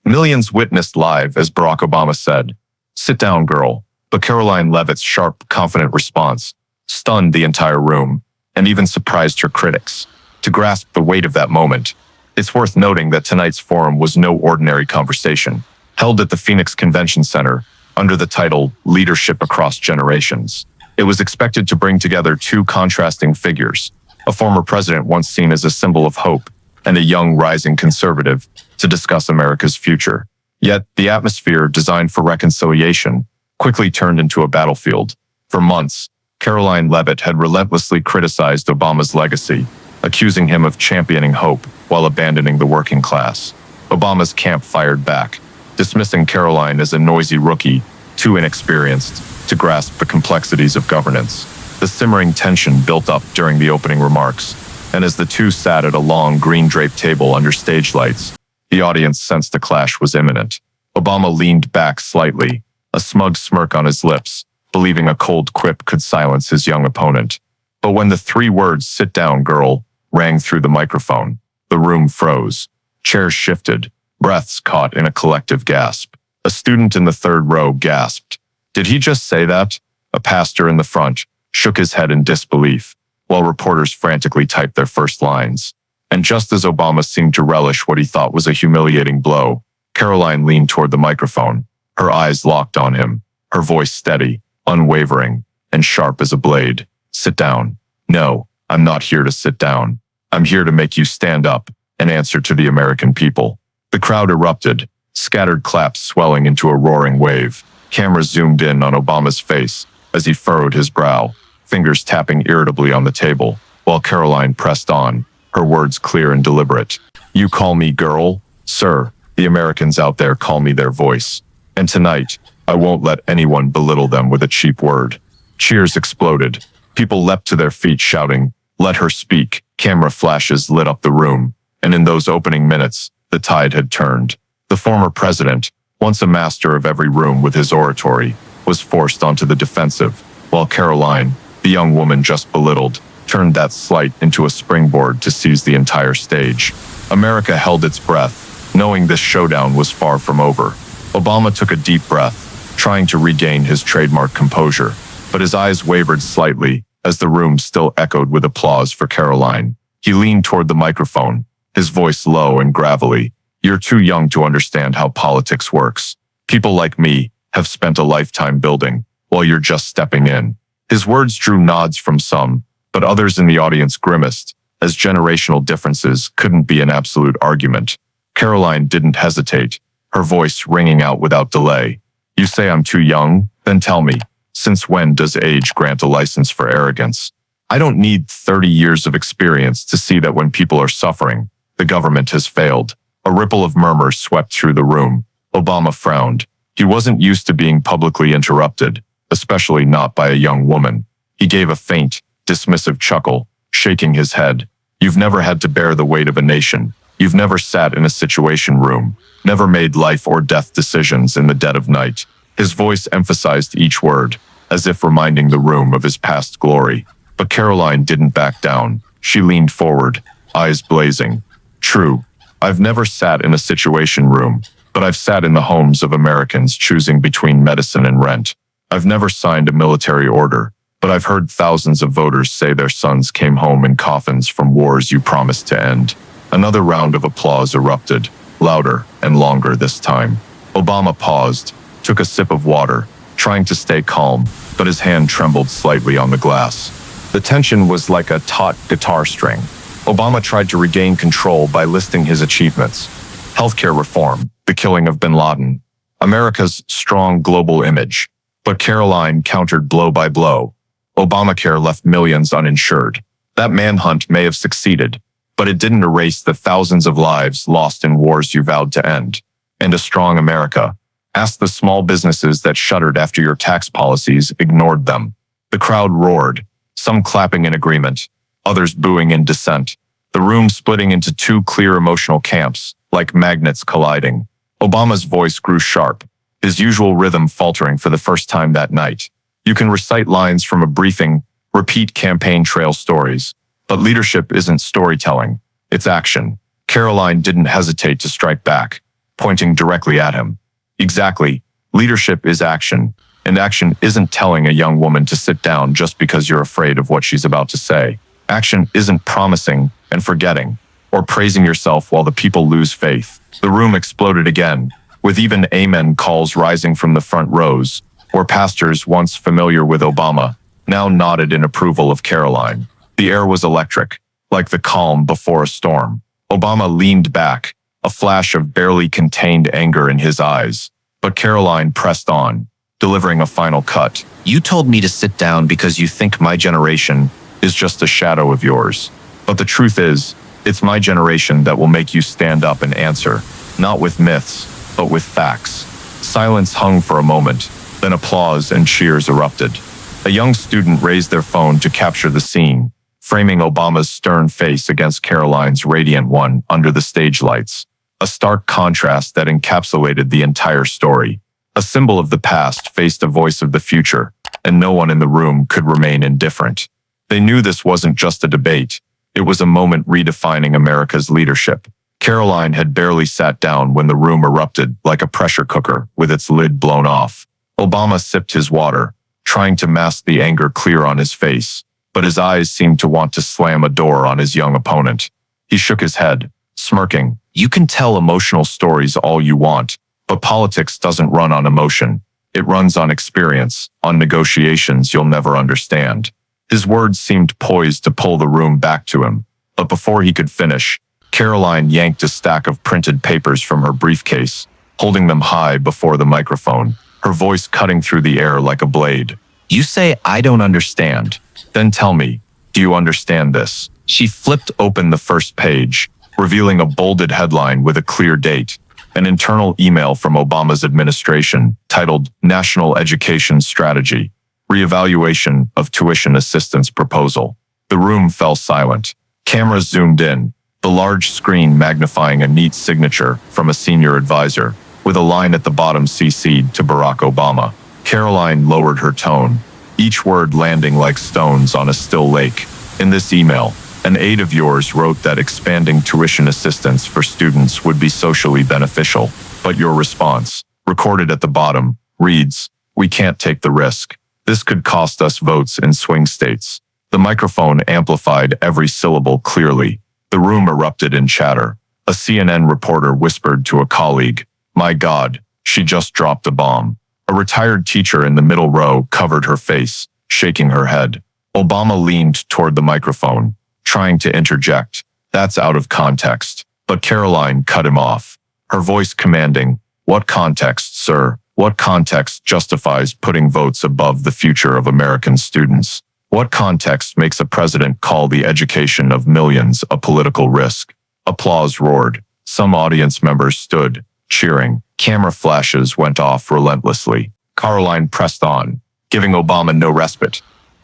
Millions witnessed live as Barack Obama said, "Sit down, girl." But Karoline Leavitt's sharp, confident response stunned the entire room and even surprised her critics. To grasp the weight of that moment, it's worth noting that tonight's forum was no ordinary conversation, held at the Phoenix Convention Center under the title Leadership Across Generations. It was expected to bring together two contrasting figures, a former president once seen as a symbol of hope and a young rising conservative, to discuss America's future. Yet, the atmosphere designed for reconciliation quickly turned into a battlefield. For months, Karoline Leavitt had relentlessly criticized Obama's legacy, accusing him of championing hope while abandoning the working class. Obama's camp fired back, dismissing Karoline as a noisy rookie, too inexperienced to grasp the complexities of governance. The simmering tension built up during the opening remarks, and as the two sat at a long green-draped table under stage lights, the audience sensed a clash was imminent. Obama leaned back slightly, a smug smirk on his lips, believing a cold quip could silence his young opponent. But when the three words, "Sit down, girl," rang through the microphone, the room froze. Chairs shifted, breaths caught in a collective gasp. A student in the third row gasped. Did he just say that? A pastor in the front shook his head in disbelief, while reporters frantically typed their first lines. And just as Obama seemed to relish what he thought was a humiliating blow, Karoline leaned toward the microphone, her eyes locked on him, her voice steady, unwavering, and sharp as a blade. "Sit down." "No, I'm not here to sit down. I'm here to make you stand up and answer to the American people." The crowd erupted, scattered claps swelling into a roaring wave. Cameras zoomed in on Obama's face as he furrowed his brow, fingers tapping irritably on the table, while Karoline pressed on, her words clear and deliberate. "You call me girl? Sir, the Americans out there call me their voice. And tonight, I won't let anyone belittle them with a cheap word." Cheers exploded. People leapt to their feet shouting, "Let her speak." Camera flashes lit up the room, and in those opening minutes, the tide had turned. The former president, once a master of every room with his oratory, was forced onto the defensive, while Karoline, the young woman just belittled, turned that slight into a springboard to seize the entire stage. America held its breath, knowing this showdown was far from over. Obama took a deep breath, trying to regain his trademark composure, but his eyes wavered slightly as the room still echoed with applause for Karoline. He leaned toward the microphone, his voice low and gravelly. "You're too young to understand how politics works. People like me have spent a lifetime building, while you're just stepping in." His words drew nods from some, but others in the audience grimaced, as generational differences couldn't be an absolute argument. Karoline didn't hesitate, her voice ringing out without delay. "You say I'm too young? Then tell me, since when does age grant a license for arrogance? I don't need 30 years of experience to see that when people are suffering, the government has failed." A ripple of murmurs swept through the room. Obama frowned. He wasn't used to being publicly interrupted, especially not by a young woman. He gave a faint, dismissive chuckle, shaking his head. "You've never had to bear the weight of a nation. You've never sat in a situation room, never made life or death decisions in the dead of night." His voice emphasized each word, as if reminding the room of his past glory. But Karoline didn't back down. She leaned forward, eyes blazing. "True, I've never sat in a situation room, but I've sat in the homes of Americans choosing between medicine and rent. I've never signed a military order, but I've heard thousands of voters say their sons came home in coffins from wars you promised to end." Another round of applause erupted, louder and longer this time. Obama paused, took a sip of water, trying to stay calm, but his hand trembled slightly on the glass. The tension was like a taut guitar string. Obama tried to regain control by listing his achievements: healthcare reform, the killing of bin Laden, America's strong global image. But Karoline countered blow by blow. Obamacare left millions uninsured. That manhunt may have succeeded, but it didn't erase the thousands of lives lost in wars you vowed to end. And a strong America. Ask the small businesses that shuttered after your tax policies ignored them. The crowd roared, some clapping in agreement, others booing in dissent, the room splitting into two clear emotional camps, like magnets colliding. Obama's voice grew sharp, his usual rhythm faltering for the first time that night. You can recite lines from a briefing, repeat campaign trail stories, but leadership isn't storytelling, it's action. Karoline didn't hesitate to strike back. pointing directly at him. Exactly. Leadership is action, and action isn't telling a young woman to sit down just because you're afraid of what she's about to say. Action isn't promising and forgetting, or praising yourself while the people lose faith. The room exploded again, with even amen calls rising from the front rows, where pastors once familiar with Obama now nodded in approval of Karoline. The air was electric, like the calm before a storm. Obama leaned back, a flash of barely contained anger in his eyes, but Karoline pressed on, delivering a final cut. You told me to sit down because you think my generation is just a shadow of yours. But the truth is, it's my generation that will make you stand up and answer, not with myths, but with facts. Silence hung for a moment, then applause and cheers erupted. A young student raised their phone to capture the scene, framing Obama's stern face against Karoline's radiant one under the stage lights. A stark contrast that encapsulated the entire story. A symbol of the past faced a voice of the future, and no one in the room could remain indifferent. They knew this wasn't just a debate. It was a moment redefining America's leadership. Karoline had barely sat down when the room erupted like a pressure cooker with its lid blown off. Obama sipped his water, trying to mask the anger clear on his face, but his eyes seemed to want to slam a door on his young opponent. He shook his head, smirking. You can tell emotional stories all you want, but politics doesn't run on emotion. It runs on experience, on negotiations you'll never understand. His words seemed poised to pull the room back to him, but before he could finish, Karoline yanked a stack of printed papers from her briefcase, holding them high before the microphone, her voice cutting through the air like a blade. You say I don't understand. Then tell me, do you understand this? She flipped open the first page, revealing a bolded headline with a clear date, an internal email from Obama's administration titled National Education Strategy, Reevaluation of Tuition Assistance Proposal. The room fell silent. Cameras zoomed in, the large screen magnifying a neat signature from a senior advisor, with a line at the bottom CC'd to Barack Obama. Karoline lowered her tone, each word landing like stones on a still lake. In this email, an aide of yours wrote that expanding tuition assistance for students would be socially beneficial, but your response, recorded at the bottom, reads, "We can't take the risk. This could cost us votes in swing states." The microphone amplified every syllable clearly. The room erupted in chatter. A CNN reporter whispered to a colleague, "My God, she just dropped a bomb." A retired teacher in the middle row covered her face, shaking her head. Obama leaned toward the microphone, trying to interject. That's out of context. But Karoline cut him off, her voice commanding, "What context, sir? What context justifies putting votes above the future of American students? What context makes a president call the education of millions a political risk?" Applause roared. Some audience members stood, cheering. Camera flashes went off relentlessly. Karoline pressed on, giving Obama no respite.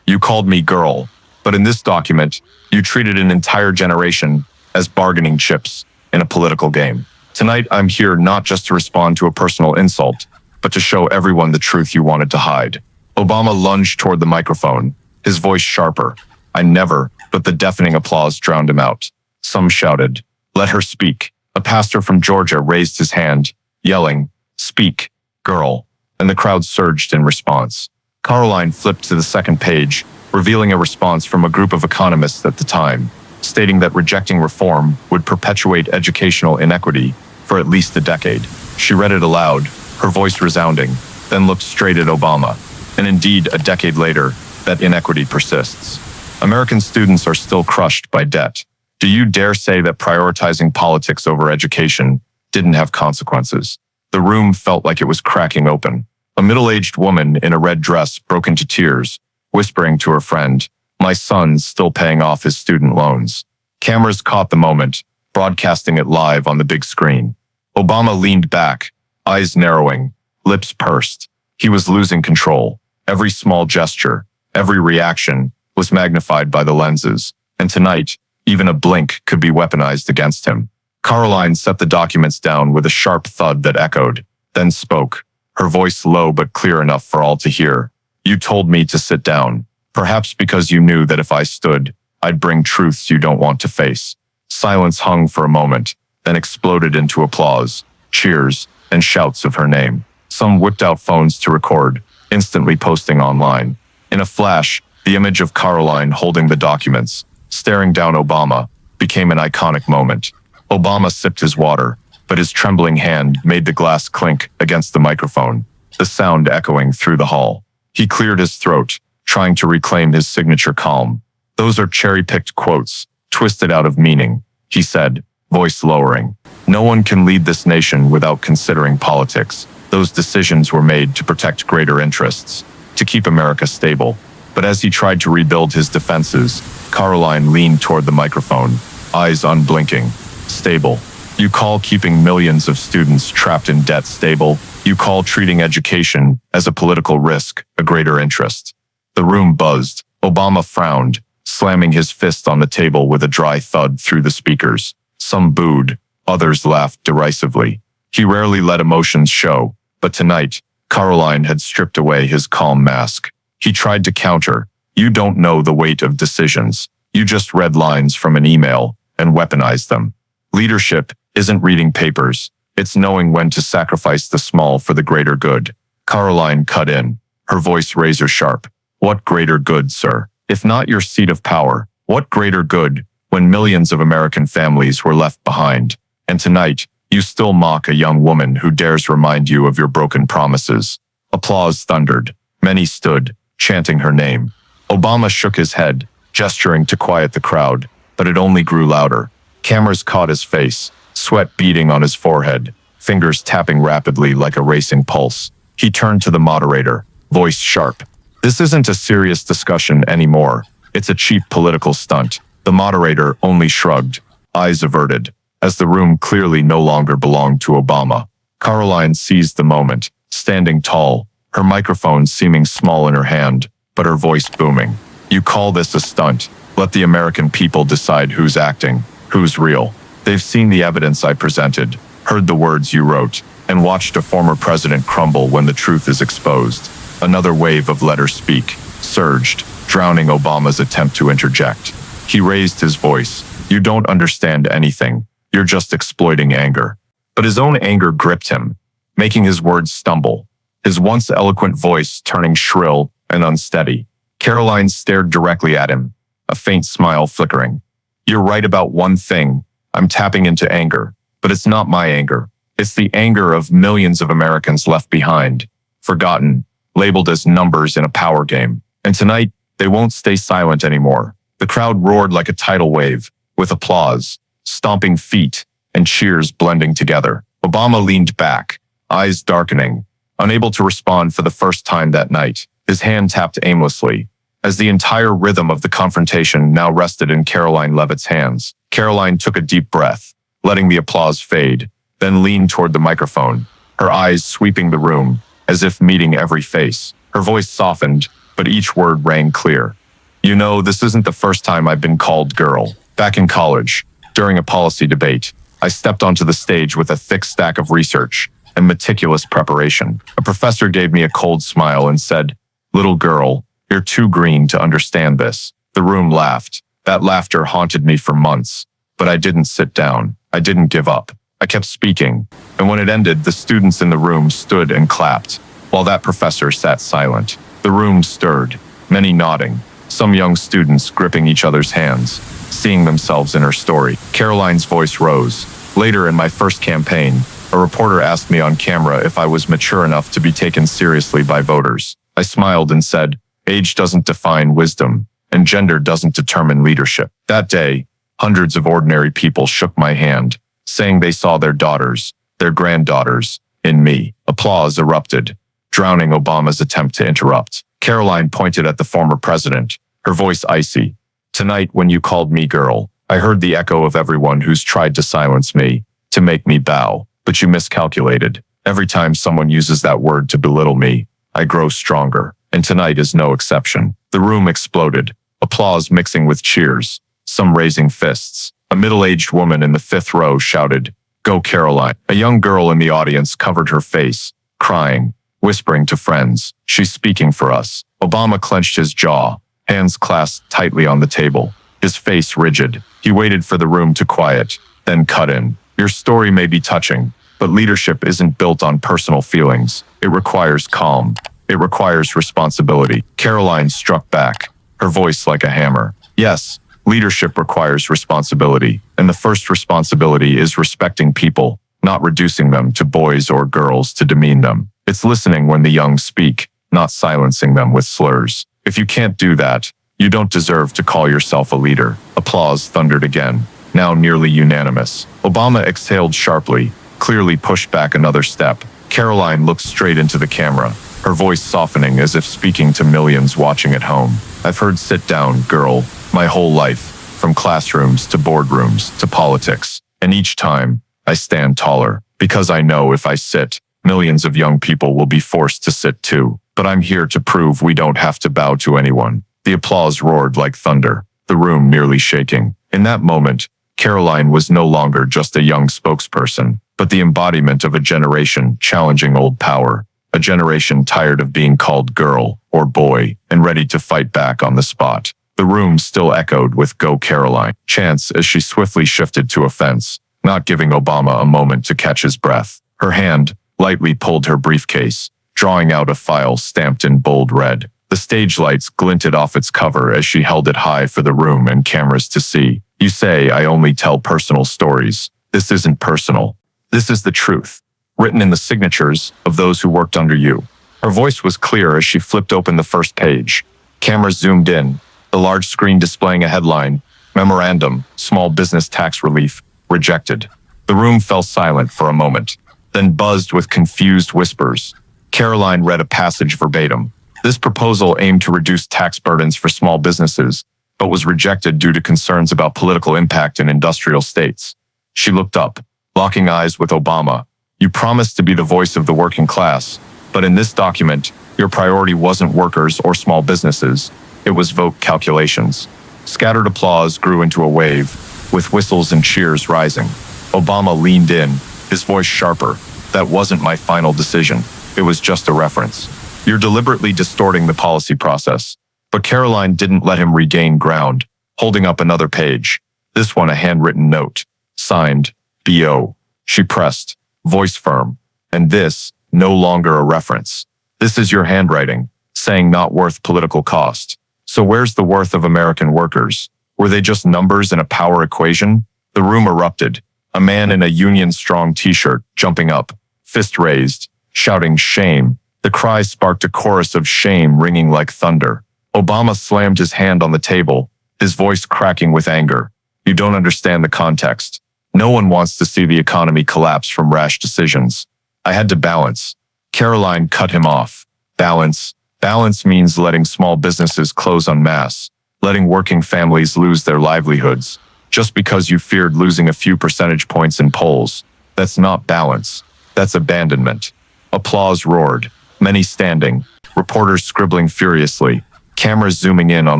"You called me girl, but in this document, you treated an entire generation as bargaining chips in a political game. Tonight, I'm here not just to respond to a personal insult, but to show everyone the truth you wanted to hide." Obama lunged toward the microphone, his voice sharper. "I never," but the deafening applause drowned him out. Some shouted, "Let her speak." A pastor from Georgia raised his hand, yelling, "Speak, girl," and the crowd surged in response. Karoline flipped to the second page, revealing a response from a group of economists at the time, stating that rejecting reform would perpetuate educational inequity for at least a decade. She read it aloud, her voice resounding, then looked straight at Obama. And indeed, a decade later, that inequity persists. American students are still crushed by debt. Do you dare say that prioritizing politics over education didn't have consequences? The room felt like it was cracking open. A middle-aged woman in a red dress broke into tears, whispering to her friend, "My son's still paying off his student loans." Cameras caught the moment, broadcasting it live on the big screen. Obama leaned back, eyes narrowing, lips pursed. He was losing control. Every small gesture, every reaction was magnified by the lenses, and tonight, even a blink could be weaponized against him. Karoline set the documents down with a sharp thud that echoed, then spoke, her voice low but clear enough for all to hear. "You told me to sit down, perhaps because you knew that if I stood, I'd bring truths you don't want to face." Silence hung for a moment, then exploded into applause. cheers, and shouts of her name. Some whipped out phones to record, instantly posting online. In a flash, the image of Karoline holding the documents, staring down Obama, became an iconic moment. Obama sipped his water, but his trembling hand made the glass clink against the microphone, the sound echoing through the hall. He cleared his throat, trying to reclaim his signature calm. "Those are cherry-picked quotes, twisted out of meaning," he said, voice lowering. "No one can lead this nation without considering politics. Those decisions were made to protect greater interests, to keep America stable." But as he tried to rebuild his defenses, Karoline leaned toward the microphone, eyes unblinking. "Stable. You call keeping millions of students trapped in debt stable? You call treating education as a political risk a greater interest?" The room buzzed. Obama frowned, slamming his fist on the table with a dry thud through the speakers. Some booed, others laughed derisively. He rarely let emotions show, but tonight, Karoline had stripped away his calm mask. He tried to counter, "You don't know the weight of decisions. You just read lines from an email and weaponized them. Leadership isn't reading papers. It's knowing when to sacrifice the small for the greater good." Karoline cut in, her voice razor sharp. "What greater good, sir? If not your seat of power, what greater good when millions of American families were left behind? And tonight, you still mock a young woman who dares remind you of your broken promises." Applause thundered. Many stood, chanting her name. Obama shook his head, gesturing to quiet the crowd, but it only grew louder. Cameras caught his face, sweat beading on his forehead, fingers tapping rapidly like a racing pulse. He turned to the moderator, voice sharp. "This isn't a serious discussion anymore. It's a cheap political stunt." The moderator only shrugged, eyes averted, as the room clearly no longer belonged to Obama. Karoline seized the moment, standing tall, her microphone seeming small in her hand, but her voice booming. "You call this a stunt? Let the American people decide who's acting, who's real. They've seen the evidence I presented, heard the words you wrote, and watched a former president crumble when the truth is exposed." Another wave of "let her speak" surged, drowning Obama's attempt to interject. He raised his voice. "You don't understand anything. You're just exploiting anger." But his own anger gripped him, making his words stumble, his once eloquent voice turning shrill and unsteady. Karoline stared directly at him, a faint smile flickering. "You're right about one thing. I'm tapping into anger, but it's not my anger. It's the anger of millions of Americans left behind, forgotten, labeled as numbers in a power game. And tonight, they won't stay silent anymore." The crowd roared like a tidal wave, with applause, stomping feet, and cheers blending together. Obama leaned back, eyes darkening, unable to respond for the first time that night. His hand tapped aimlessly, as the entire rhythm of the confrontation now rested in Karoline Leavitt's hands. Karoline took a deep breath, letting the applause fade, then leaned toward the microphone, her eyes sweeping the room, as if meeting every face. Her voice softened, but each word rang clear. "You know, this isn't the first time I've been called girl. Back in college, during a policy debate, I stepped onto the stage with a thick stack of research and meticulous preparation. A professor gave me a cold smile and said, 'Little girl, you're too green to understand this.' The room laughed. That laughter haunted me for months, but I didn't sit down. I didn't give up. I kept speaking, and when it ended, the students in the room stood and clapped, while that professor sat silent. The room stirred, many nodding, some young students gripping each other's hands, seeing themselves in her story. Karoline's voice rose. Later in my first campaign, a reporter asked me on camera if I was mature enough to be taken seriously by voters. I smiled and said, "Age doesn't define wisdom, and gender doesn't determine leadership." That day, hundreds of ordinary people shook my hand, saying they saw their daughters, their granddaughters, in me. Applause erupted, drowning Obama's attempt to interrupt. Karoline pointed at the former president, her voice icy. "Tonight, when you called me girl, I heard the echo of everyone who's tried to silence me, to make me bow, but you miscalculated. Every time someone uses that word to belittle me, I grow stronger, and tonight is no exception." The room exploded, applause mixing with cheers, some raising fists. A middle-aged woman in the fifth row shouted, "Go Karoline." A young girl in the audience covered her face, crying, whispering to friends, "She's speaking for us." Obama clenched his jaw, hands clasped tightly on the table, his face rigid. He waited for the room to quiet, then cut in. "Your story may be touching, But leadership isn't built on personal feelings. It requires calm. It requires responsibility. Karoline struck back, her voice like a hammer. Yes, leadership requires responsibility, and the first responsibility is respecting people, not reducing them to boys or girls to demean them. It's listening when the young speak, not silencing them with slurs. If you can't do that, you don't deserve to call yourself a leader. Applause thundered again, now nearly unanimous. Obama exhaled sharply, clearly pushed back another step. Karoline looked straight into the camera, her voice softening as if speaking to millions watching at home. I've heard "sit down, girl," my whole life, from classrooms to boardrooms to politics. And each time, I stand taller, because I know if I sit, millions of young people will be forced to sit too. But I'm here to prove we don't have to bow to anyone. The applause roared like thunder, the room nearly shaking. In that moment, Karoline was no longer just a young spokesperson, but the embodiment of a generation challenging old power, a generation tired of being called girl or boy and ready to fight back on the spot. The room still echoed with "Go Karoline" chants as she swiftly shifted to a fence, not giving Obama a moment to catch his breath. Her hand lightly pulled her briefcase, drawing out a file stamped in bold red. The stage lights glinted off its cover as she held it high for the room and cameras to see. You say I only tell personal stories. This isn't personal. This is the truth, written in the signatures of those who worked under you. Her voice was clear as she flipped open the first page. Cameras zoomed in, the large screen displaying a headline, "Memorandum, Small Business Tax Relief, Rejected." The room fell silent for a moment, then buzzed with confused whispers. Karoline read a passage verbatim. This proposal aimed to reduce tax burdens for small businesses, but was rejected due to concerns about political impact in industrial states. She looked up, locking eyes with Obama. You promised to be the voice of the working class, but in this document, your priority wasn't workers or small businesses. It was vote calculations. Scattered applause grew into a wave, with whistles and cheers rising. Obama leaned in, his voice sharper. That wasn't my final decision. It was just a reference. You're deliberately distorting the policy process. But Karoline didn't let him regain ground, holding up another page. This one a handwritten note, signed, B.O. She pressed, voice firm. And this, no longer a reference. This is your handwriting, saying not worth political cost. So where's the worth of American workers? Were they just numbers in a power equation? The room erupted, a man in a Union-strong t-shirt jumping up, fist raised, shouting shame. The cry sparked a chorus of shame ringing like thunder. Obama slammed his hand on the table, his voice cracking with anger. You don't understand the context. No one wants to see the economy collapse from rash decisions. I had to balance. Karoline cut him off. Balance. Balance means letting small businesses close en masse, letting working families lose their livelihoods, just because you feared losing a few percentage points in polls. That's not balance. That's abandonment. Applause roared, many standing, reporters scribbling furiously, cameras zooming in on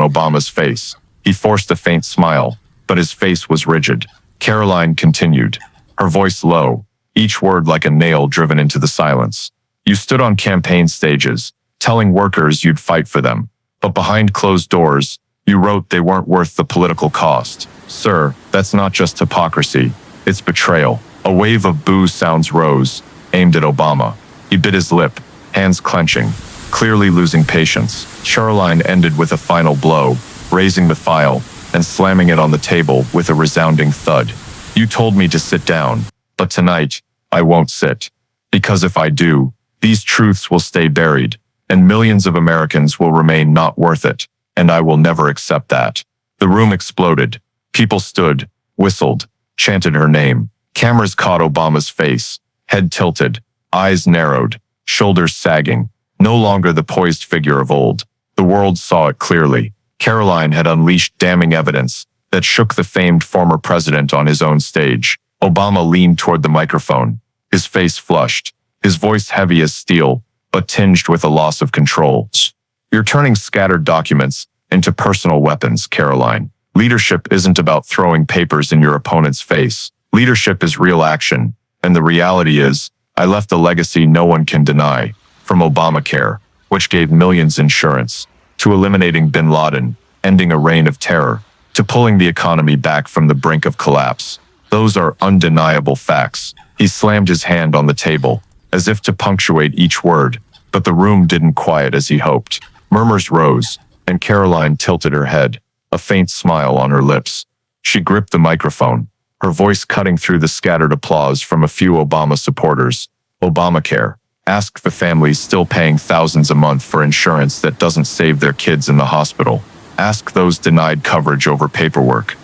Obama's face. He forced a faint smile, but his face was rigid. Karoline continued, her voice low, each word like a nail driven into the silence. You stood on campaign stages, telling workers you'd fight for them, but behind closed doors, you wrote they weren't worth the political cost. Sir, that's not just hypocrisy, it's betrayal. A wave of boo sounds rose, aimed at Obama. He bit his lip, hands clenching, clearly losing patience. Karoline ended with a final blow, raising the file and slamming it on the table with a resounding thud. You told me to sit down, but tonight, I won't sit. Because if I do, these truths will stay buried, and millions of Americans will remain not worth it, and I will never accept that. The room exploded. People stood, whistled, chanted her name. Cameras caught Obama's face, head tilted, eyes narrowed, shoulders sagging, no longer the poised figure of old. The world saw it clearly. Karoline had unleashed damning evidence that shook the famed former president on his own stage. Obama leaned toward the microphone, his face flushed, his voice heavy as steel, but tinged with a loss of control. You're turning scattered documents into personal weapons, Karoline. Leadership isn't about throwing papers in your opponent's face. Leadership is real action, and the reality is, I left a legacy no one can deny, from Obamacare, which gave millions insurance, to eliminating bin Laden, ending a reign of terror, to pulling the economy back from the brink of collapse. Those are undeniable facts, He slammed his hand on the table, as if to punctuate each word, but the room didn't quiet as he hoped. Murmurs rose, and Karoline tilted her head, a faint smile on her lips. She gripped the microphone, her voice cutting through the scattered applause from a few Obama supporters. Obamacare. Ask the families still paying thousands a month for insurance that doesn't save their kids in the hospital. Ask those denied coverage over paperwork.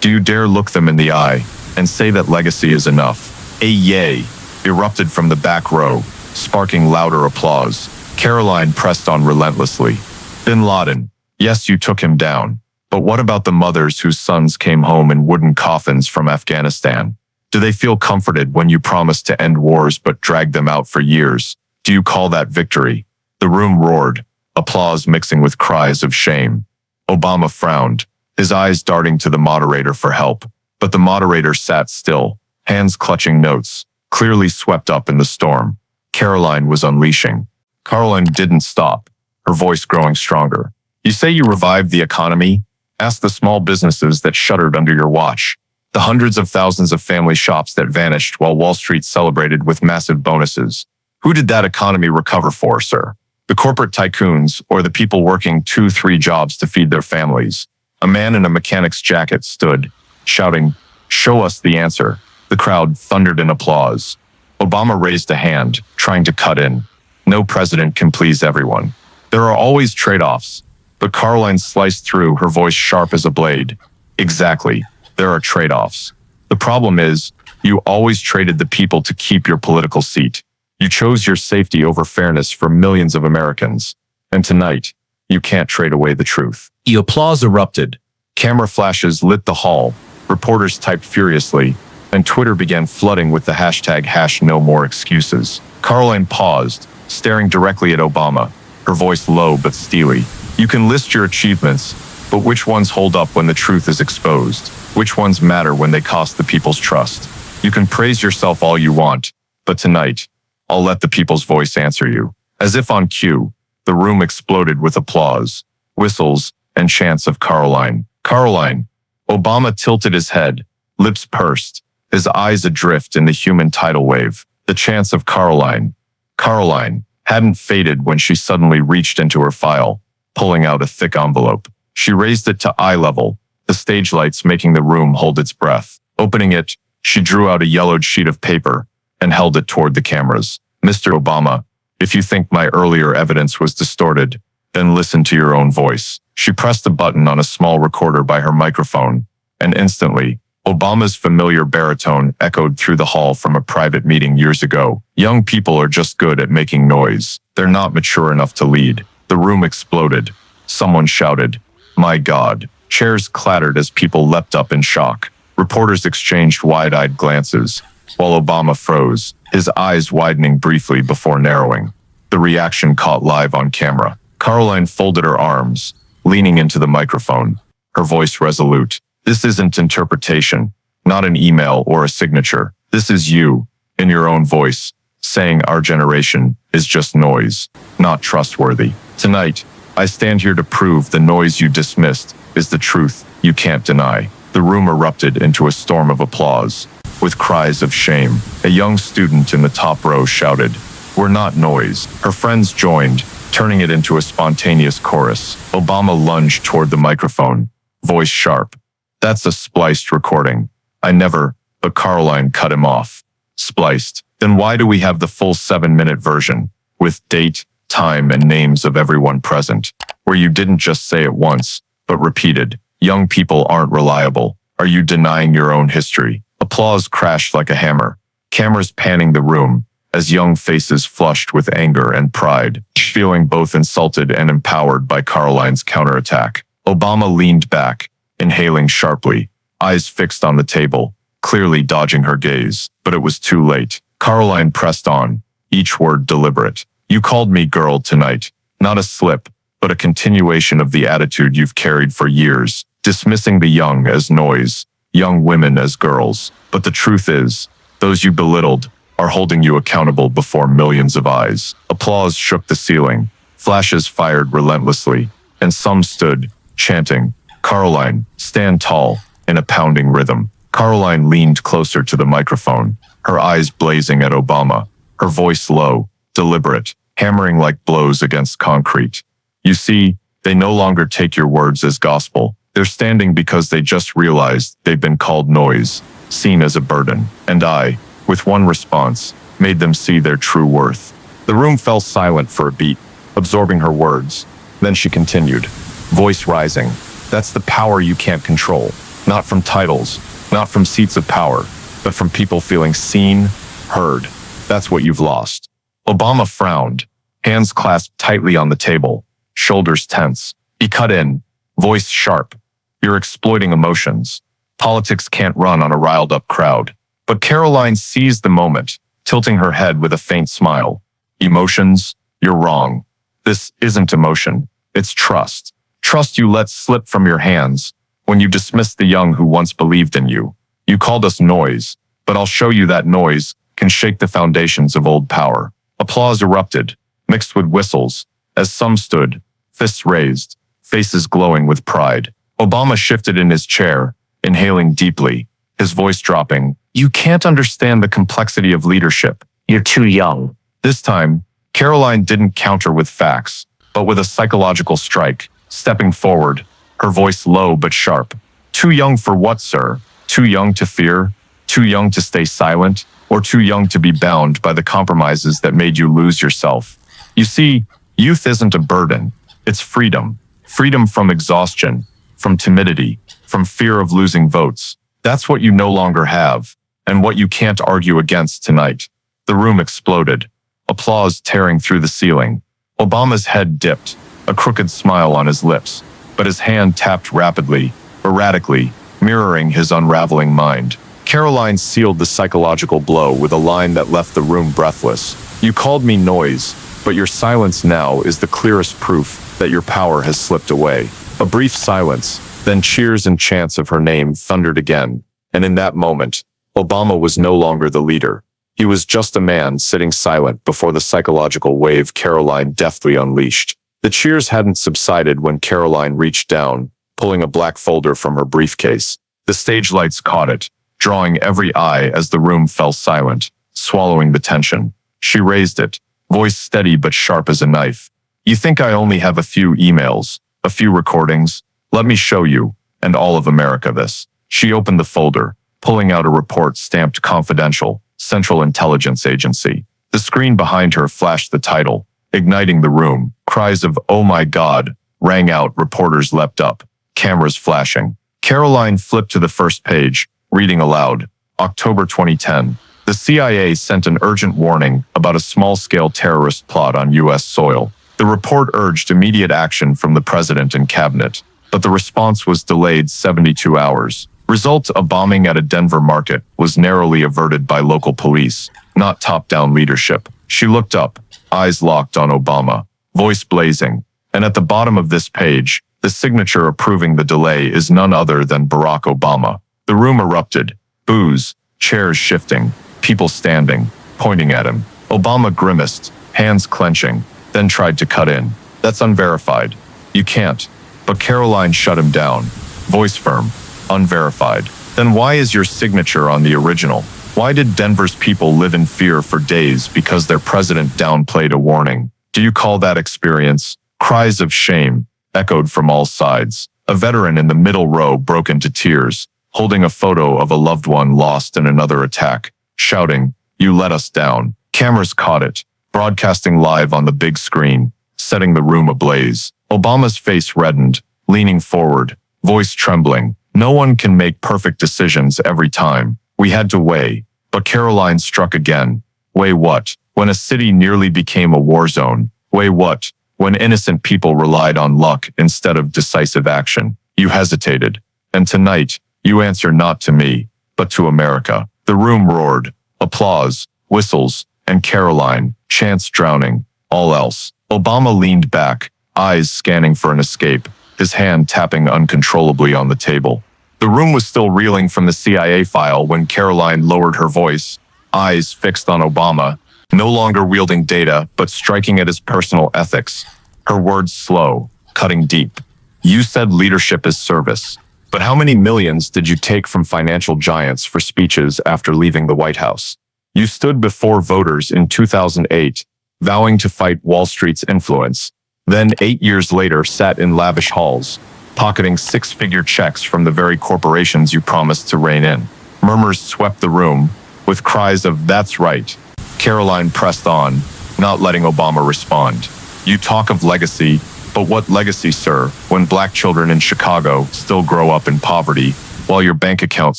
Do you dare look them in the eye and say that legacy is enough? A yay erupted from the back row, sparking louder applause. Karoline pressed on relentlessly. Bin Laden. Yes, you took him down. But what about the mothers whose sons came home in wooden coffins from Afghanistan? Do they feel comforted when you promised to end wars but dragged them out for years? Do you call that victory? The room roared, applause mixing with cries of shame. Obama frowned, his eyes darting to the moderator for help, but the moderator sat still, hands clutching notes, clearly swept up in the storm. Karoline was unleashing. Karoline didn't stop, her voice growing stronger. You say you revived the economy? Ask the small businesses that shuttered under your watch. The hundreds of thousands of family shops that vanished while Wall Street celebrated with massive bonuses. Who did that economy recover for, sir? The corporate tycoons or the people working 2-3 jobs to feed their families? A man in a mechanic's jacket stood, shouting, "Show us the answer." The crowd thundered in applause. Obama raised a hand, trying to cut in. No president can please everyone. There are always trade-offs. But Karoline sliced through, her voice sharp as a blade. Exactly. There are trade-offs. The problem is, you always traded the people to keep your political seat. You chose your safety over fairness for millions of Americans. And tonight, you can't trade away the truth. The applause erupted. Camera flashes lit the hall. Reporters typed furiously, and Twitter began flooding with the hashtag #NoMoreExcuses. Karoline paused, staring directly at Obama, her voice low but steely. You can list your achievements, but which ones hold up when the truth is exposed? Which ones matter when they cost the people's trust? You can praise yourself all you want, but tonight, I'll let the people's voice answer you. As if on cue, the room exploded with applause, whistles, and chants of Karoline. Karoline. Obama tilted his head, lips pursed, his eyes adrift in the human tidal wave. The chants of Karoline. Karoline hadn't faded when she suddenly reached into her file, pulling out a thick envelope. She raised it to eye level, the stage lights making the room hold its breath. Opening it, she drew out a yellowed sheet of paper and held it toward the cameras. Mr. Obama, if you think my earlier evidence was distorted, then listen to your own voice. She pressed a button on a small recorder by her microphone, and instantly, Obama's familiar baritone echoed through the hall from a private meeting years ago. Young people are just good at making noise. They're not mature enough to lead. The room exploded. Someone shouted, "My God." Chairs clattered as people leapt up in shock. Reporters exchanged wide-eyed glances, while Obama froze, his eyes widening briefly before narrowing. The reaction caught live on camera. Karoline folded her arms, leaning into the microphone, her voice resolute. This isn't interpretation, not an email or a signature. This is you, in your own voice, saying our generation is just noise, not trustworthy. Tonight, I stand here to prove the noise you dismissed is the truth you can't deny. The room erupted into a storm of applause. With cries of shame, a young student in the top row shouted, "We're not noise." Her friends joined, turning it into a spontaneous chorus. Obama lunged toward the microphone, voice sharp. "That's a spliced recording. I never," but Karoline cut him off. "Spliced? Then why do we have the full 7-minute version, with date, time, and names of everyone present, where you didn't just say it once, but repeated? Young people aren't reliable. Are you denying your own history?" Applause crashed like a hammer, cameras panning the room, as young faces flushed with anger and pride, feeling both insulted and empowered by Karoline's counterattack. Obama leaned back, inhaling sharply, eyes fixed on the table, clearly dodging her gaze. But it was too late. Karoline pressed on, each word deliberate. "You called me girl tonight, not a slip, but a continuation of the attitude you've carried for years, dismissing the young as noise, young women as girls. But the truth is, those you belittled are holding you accountable before millions of eyes." Applause shook the ceiling, flashes fired relentlessly, and some stood, chanting, "Karoline, stand tall," in a pounding rhythm. Karoline leaned closer to the microphone, her eyes blazing at Obama, her voice low, deliberate, hammering like blows against concrete. You see, they no longer take your words as gospel. They're standing because they just realized they've been called noise, seen as a burden. And I, with one response, made them see their true worth. The room fell silent for a beat, absorbing her words. Then she continued, voice rising. That's the power you can't control. Not from titles, not from seats of power, but from people feeling seen, heard. That's what you've lost. Obama frowned, hands clasped tightly on the table, shoulders tense. He cut in, voice sharp. You're exploiting emotions. Politics can't run on a riled-up crowd. But Karoline seized the moment, tilting her head with a faint smile. Emotions? You're wrong. This isn't emotion. It's trust. Trust you let slip from your hands when you dismissed the young who once believed in you. You called us noise, but I'll show you that noise can shake the foundations of old power. Applause erupted, mixed with whistles, as some stood, fists raised, faces glowing with pride. Obama shifted in his chair, inhaling deeply, his voice dropping. You can't understand the complexity of leadership. You're too young. This time, Karoline didn't counter with facts, but with a psychological strike, stepping forward, her voice low but sharp. Too young for what, sir? Too young to fear? Too young to stay silent? Or too young to be bound by the compromises that made you lose yourself? You see, youth isn't a burden. It's freedom. Freedom from exhaustion, from timidity, from fear of losing votes. That's what you no longer have, and what you can't argue against tonight. The room exploded, applause tearing through the ceiling. Obama's head dipped, a crooked smile on his lips, but his hand tapped rapidly, erratically, mirroring his unraveling mind. Karoline sealed the psychological blow with a line that left the room breathless. You called me noise, but your silence now is the clearest proof that your power has slipped away. A brief silence, then cheers and chants of her name thundered again, and in that moment, Obama was no longer the leader. He was just a man sitting silent before the psychological wave Karoline deftly unleashed. The cheers hadn't subsided when Karoline reached down, pulling a black folder from her briefcase. The stage lights caught it, drawing every eye as the room fell silent, swallowing the tension. She raised it, voice steady but sharp as a knife. You think I only have a few emails, a few recordings? Let me show you, and all of America this. She opened the folder, pulling out a report stamped confidential, Central Intelligence Agency. The screen behind her flashed the title, igniting the room. Cries of, "Oh my God," rang out. Reporters leapt up, cameras flashing. Karoline flipped to the first page, reading aloud. October 2010. The CIA sent an urgent warning about a small-scale terrorist plot on U.S. soil. The report urged immediate action from the president and cabinet, but the response was delayed 72 hours. Result: a bombing at a Denver market was narrowly averted by local police, not top-down leadership. She looked up, eyes locked on Obama, voice blazing, and at the bottom of this page, the signature approving the delay is none other than Barack Obama. The room erupted, boos, chairs shifting, people standing, pointing at him. Obama grimaced, hands clenching, then tried to cut in. That's unverified. You can't. But Karoline shut him down, voice firm. Unverified. Then why is your signature on the original? Why did Denver's people live in fear for days because their president downplayed a warning? Do you call that experience? Cries of shame echoed from all sides. A veteran in the middle row broke into tears, holding a photo of a loved one lost in another attack, shouting, "You let us down." Cameras caught it, broadcasting live on the big screen, setting the room ablaze. Obama's face reddened, leaning forward, voice trembling. No one can make perfect decisions every time. We had to weigh, but Karoline struck again. Weigh what? When a city nearly became a war zone. Weigh what? When innocent people relied on luck instead of decisive action. You hesitated. And tonight, you answer not to me, but to America. The room roared. Applause, whistles, and Karoline, chants drowning, all else. Obama leaned back, eyes scanning for an escape, his hand tapping uncontrollably on the table. The room was still reeling from the CIA file when Karoline lowered her voice, eyes fixed on Obama, no longer wielding data but striking at his personal ethics. Her words slow, cutting deep. You said leadership is service. But how many millions did you take from financial giants for speeches after leaving the White House? You stood before voters in 2008, vowing to fight Wall Street's influence. Then 8 years later sat in lavish halls, pocketing six-figure checks from the very corporations you promised to rein in. Murmurs swept the room, with cries of "That's right." Karoline pressed on, not letting Obama respond. You talk of legacy, but what legacy, sir, when black children in Chicago still grow up in poverty, while your bank account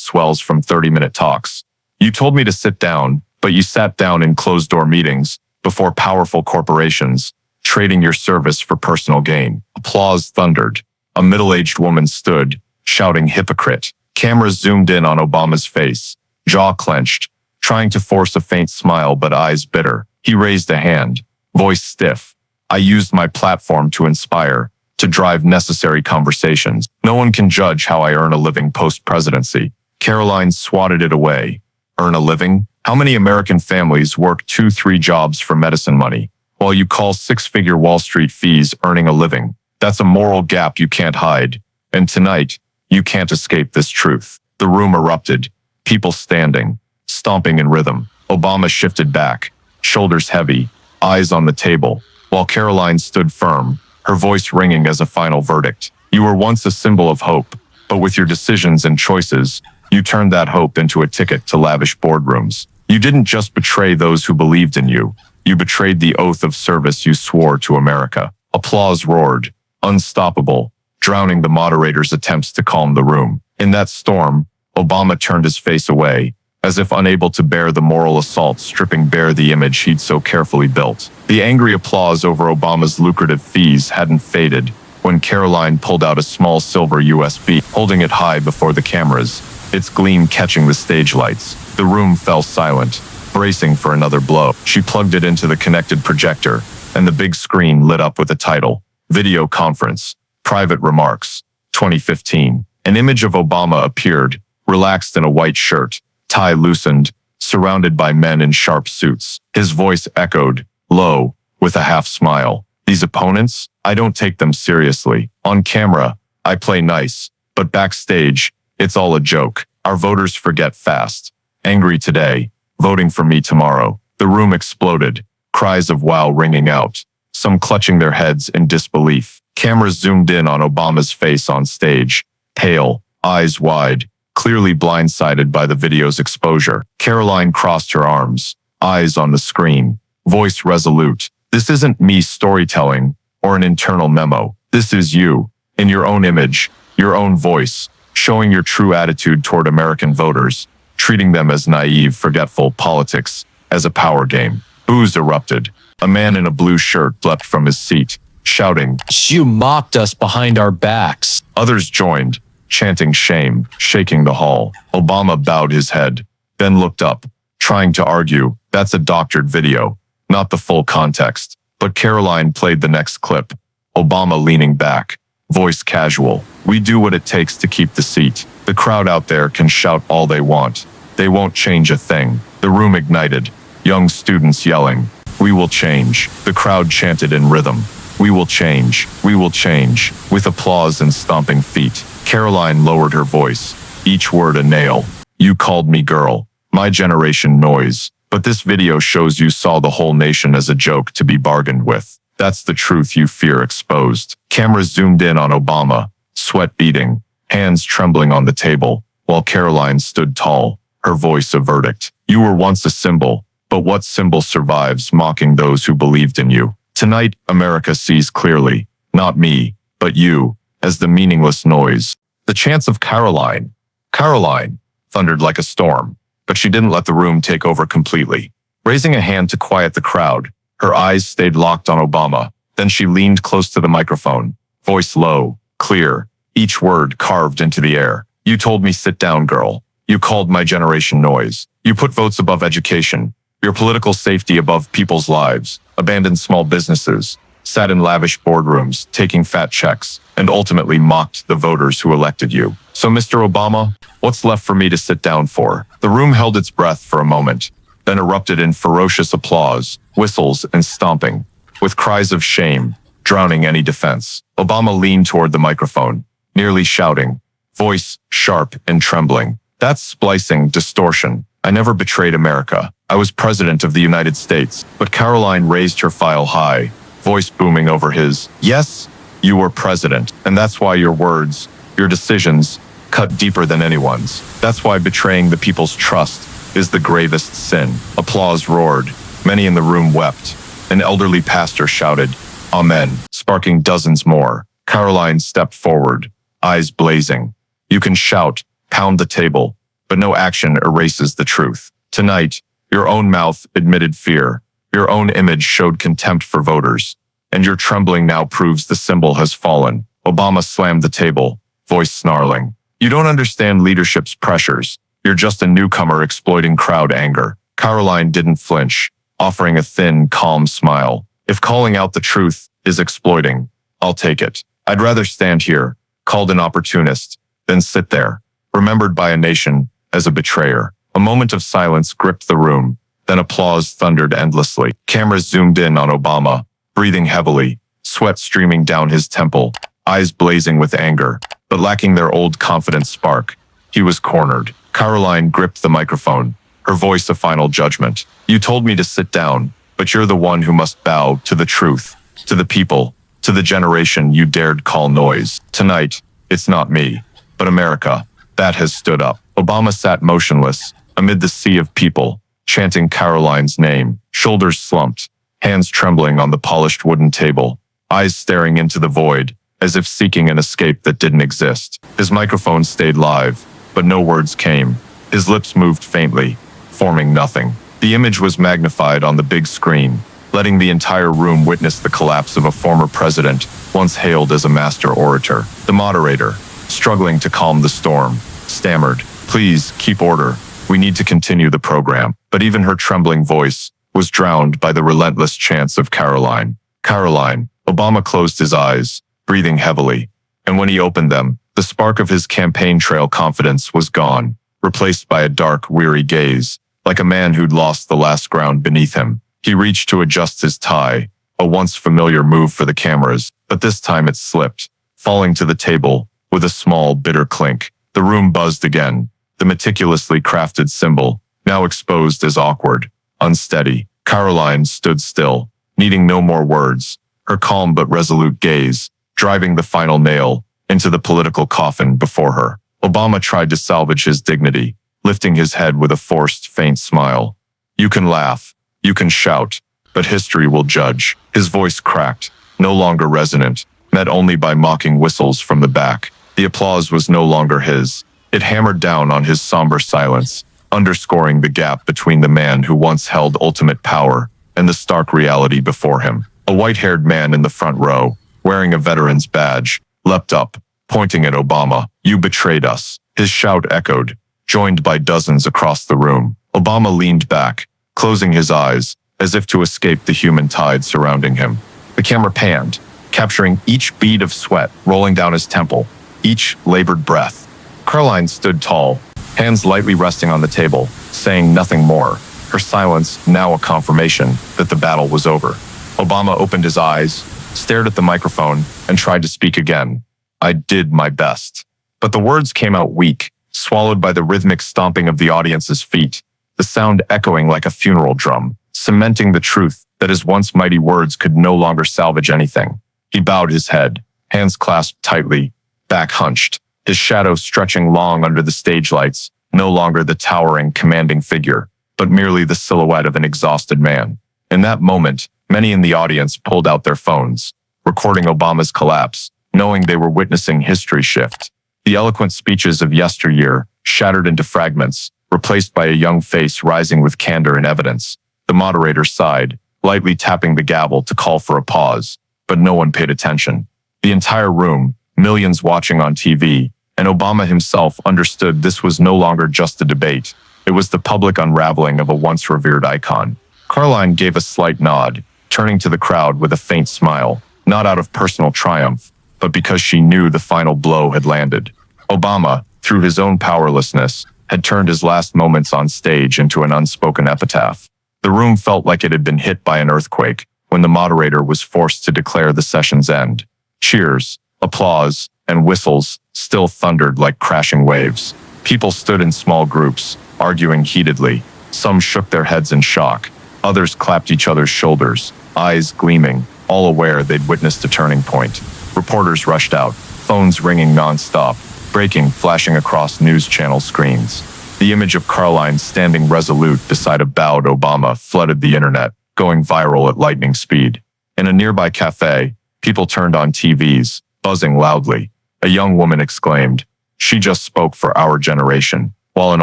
swells from 30-minute talks? You told me to sit down, but you sat down in closed-door meetings, before powerful corporations, trading your service for personal gain. Applause thundered. A middle-aged woman stood, shouting "Hypocrite." Cameras zoomed in on Obama's face, jaw clenched, trying to force a faint smile but eyes bitter. He raised a hand, voice stiff. I used my platform to inspire, to drive necessary conversations. No one can judge how I earn a living post-presidency. Karoline swatted it away. Earn a living? How many American families work 2-3 jobs for medicine money, while you call six-figure Wall Street fees earning a living? That's a moral gap you can't hide. And tonight, you can't escape this truth. The room erupted, people standing, stomping in rhythm. Obama shifted back, shoulders heavy, eyes on the table, while Karoline stood firm, her voice ringing as a final verdict. You were once a symbol of hope, but with your decisions and choices, you turned that hope into a ticket to lavish boardrooms. You didn't just betray those who believed in you. You betrayed the oath of service you swore to America. Applause roared, unstoppable, drowning the moderator's attempts to calm the room. In that storm, Obama turned his face away, as if unable to bear the moral assault stripping bare the image he'd so carefully built. The angry applause over Obama's lucrative fees hadn't faded when Karoline pulled out a small silver USB, holding it high before the cameras, its gleam catching the stage lights. The room fell silent, bracing for another blow. She plugged it into the connected projector, and the big screen lit up with a title: Video Conference, Private Remarks, 2015. An image of Obama appeared, relaxed in a white shirt, tie loosened, surrounded by men in sharp suits. His voice echoed, low, with a half smile. These opponents, I don't take them seriously. On camera, I play nice, but backstage, it's all a joke. Our voters forget fast. Angry today, voting for me tomorrow. The room exploded, cries of wow ringing out, some clutching their heads in disbelief. Cameras zoomed in on Obama's face on stage, pale, eyes wide, clearly blindsided by the video's exposure. Karoline crossed her arms, eyes on the screen, voice resolute. This isn't me storytelling or an internal memo. This is you, in your own image, your own voice, showing your true attitude toward American voters, treating them as naive, forgetful politics, as a power game. Boos erupted. A man in a blue shirt leapt from his seat, shouting, "You mocked us behind our backs." Others joined, chanting shame, shaking the hall. Obama bowed his head, then looked up, trying to argue, that's a doctored video, not the full context. But Karoline played the next clip. Obama leaning back, voice casual. We do what it takes to keep the seat. The crowd out there can shout all they want. They won't change a thing. The room ignited, young students yelling, "We will change." The crowd chanted in rhythm, "We will change, we will change," with applause and stomping feet. Karoline lowered her voice, each word a nail. You called me girl, my generation noise, but this video shows you saw the whole nation as a joke to be bargained with. That's the truth you fear exposed. Cameras zoomed in on Obama, sweat beading, hands trembling on the table, while Karoline stood tall, her voice a verdict. You were once a symbol, but what symbol survives mocking those who believed in you? Tonight, America sees clearly, not me, but you, as the meaningless noise. The chants of Karoline, Karoline, thundered like a storm, but she didn't let the room take over completely. Raising a hand to quiet the crowd, her eyes stayed locked on Obama. Then she leaned close to the microphone, voice low, clear, each word carved into the air. You told me sit down, girl. You called my generation noise. You put votes above education, your political safety above people's lives, abandoned small businesses, sat in lavish boardrooms, taking fat checks, and ultimately mocked the voters who elected you. So, Mr. Obama, what's left for me to sit down for? The room held its breath for a moment, then erupted in ferocious applause, whistles, and stomping, with cries of shame, drowning any defense. Obama leaned toward the microphone, nearly shouting, voice sharp and trembling. That's splicing, distortion. I never betrayed America. I was president of the United States. But Karoline raised her file high, voice booming over his. Yes, you were president, and that's why your words, your decisions, cut deeper than anyone's. That's why betraying the people's trust is the gravest sin. Applause roared. Many in the room wept. An elderly pastor shouted, Amen, sparking dozens more. Karoline stepped forward, eyes blazing. You can shout, pound the table, but no action erases the truth. Tonight, your own mouth admitted fear. Your own image showed contempt for voters. And your trembling now proves the symbol has fallen. Obama slammed the table, voice snarling. You don't understand leadership's pressures. You're just a newcomer exploiting crowd anger. Karoline didn't flinch, offering a thin, calm smile. If calling out the truth is exploiting, I'll take it. I'd rather stand here, called an opportunist, than sit there, remembered by a nation as a betrayer. A moment of silence gripped the room, then applause thundered endlessly. Cameras zoomed in on Obama, breathing heavily, sweat streaming down his temple, eyes blazing with anger, but lacking their old confident spark. He was cornered. Karoline gripped the microphone, her voice a final judgment. You told me to sit down, but you're the one who must bow to the truth, to the people, to the generation you dared call noise. Tonight, it's not me, but America, that has stood up. Obama sat motionless, amid the sea of people, chanting Karoline's name, shoulders slumped, hands trembling on the polished wooden table, eyes staring into the void, as if seeking an escape that didn't exist. His microphone stayed live, but no words came. His lips moved faintly, forming nothing. The image was magnified on the big screen, letting the entire room witness the collapse of a former president once hailed as a master orator. The moderator, struggling to calm the storm, stammered, Please, keep order. We need to continue the program. But even her trembling voice was drowned by the relentless chants of Karoline. Karoline. Obama closed his eyes, breathing heavily. And when he opened them, the spark of his campaign trail confidence was gone, replaced by a dark, weary gaze, like a man who'd lost the last ground beneath him. He reached to adjust his tie, a once familiar move for the cameras, but this time it slipped, falling to the table with a small, bitter clink. The room buzzed again, the meticulously crafted symbol, now exposed as awkward, unsteady. Karoline stood still, needing no more words, her calm but resolute gaze, driving the final nail into the political coffin before her. Obama tried to salvage his dignity, lifting his head with a forced, faint smile. You can laugh, you can shout, but history will judge. His voice cracked, no longer resonant, met only by mocking whistles from the back. The applause was no longer his. It hammered down on his somber silence, underscoring the gap between the man who once held ultimate power and the stark reality before him. A white-haired man in the front row, wearing a veteran's badge, leapt up, pointing at Obama. You betrayed us. His shout echoed, joined by dozens across the room. Obama leaned back, closing his eyes, as if to escape the human tide surrounding him. The camera panned, capturing each bead of sweat rolling down his temple, each labored breath. Karoline stood tall, hands lightly resting on the table, saying nothing more, her silence now a confirmation that the battle was over. Obama opened his eyes, stared at the microphone, and tried to speak again. I did my best. But the words came out weak, swallowed by the rhythmic stomping of the audience's feet, the sound echoing like a funeral drum, cementing the truth that his once mighty words could no longer salvage anything. He bowed his head, hands clasped tightly, back hunched, his shadow stretching long under the stage lights, no longer the towering, commanding figure, but merely the silhouette of an exhausted man. In that moment, many in the audience pulled out their phones, recording Obama's collapse, knowing they were witnessing history shift. The eloquent speeches of yesteryear shattered into fragments, replaced by a young face rising with candor and evidence. The moderator sighed, lightly tapping the gavel to call for a pause, but no one paid attention. The entire room, millions watching on TV, and Obama himself understood this was no longer just a debate. It was the public unraveling of a once revered icon. Karoline gave a slight nod, turning to the crowd with a faint smile, not out of personal triumph, but because she knew the final blow had landed. Obama, through his own powerlessness, had turned his last moments on stage into an unspoken epitaph. The room felt like it had been hit by an earthquake when the moderator was forced to declare the session's end. Cheers, applause, and whistles still thundered like crashing waves. People stood in small groups, arguing heatedly. Some shook their heads in shock. Others clapped each other's shoulders, eyes gleaming, all aware they'd witnessed a turning point. Reporters rushed out, phones ringing non-stop, breaking flashing across news channel screens. The image of Karoline standing resolute beside a bowed Obama flooded the internet, going viral at lightning speed. In a nearby cafe, people turned on TVs, buzzing loudly. A young woman exclaimed, "She just spoke for our generation," while an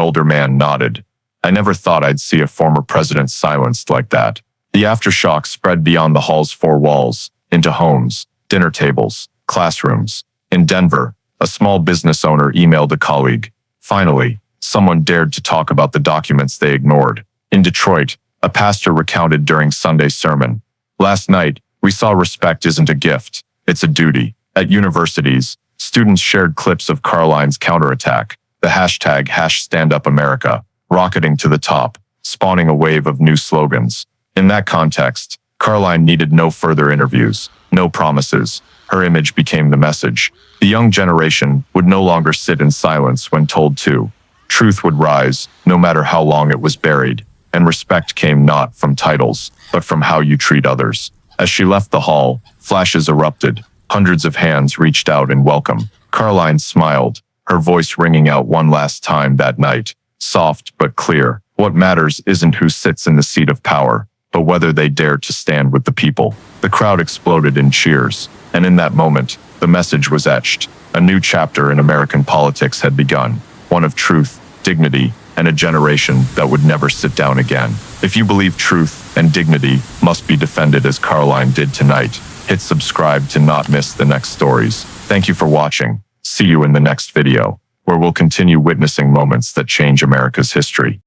older man nodded. I never thought I'd see a former president silenced like that. The aftershock spread beyond the hall's four walls, into homes, dinner tables, classrooms. In Denver, a small business owner emailed a colleague. Finally, someone dared to talk about the documents they ignored. In Detroit, a pastor recounted during Sunday's sermon, "Last night, we saw respect isn't a gift, it's a duty." At universities, students shared clips of Karoline's counterattack, the hashtag #StandUpAmerica, rocketing to the top, spawning a wave of new slogans. In that context, Karoline needed no further interviews, no promises. Her image became the message. The young generation would no longer sit in silence when told to. Truth would rise, no matter how long it was buried, and respect came not from titles, but from how you treat others. As she left the hall, flashes erupted. Hundreds of hands reached out in welcome. Karoline smiled, her voice ringing out one last time that night, soft but clear. What matters isn't who sits in the seat of power, but whether they dare to stand with the people. The crowd exploded in cheers, and in that moment, the message was etched. A new chapter in American politics had begun, one of truth, dignity, and a generation that would never sit down again. If you believe truth and dignity must be defended as Karoline did tonight, hit subscribe to not miss the next stories. Thank you for watching. See you in the next video, where we'll continue witnessing moments that change America's history.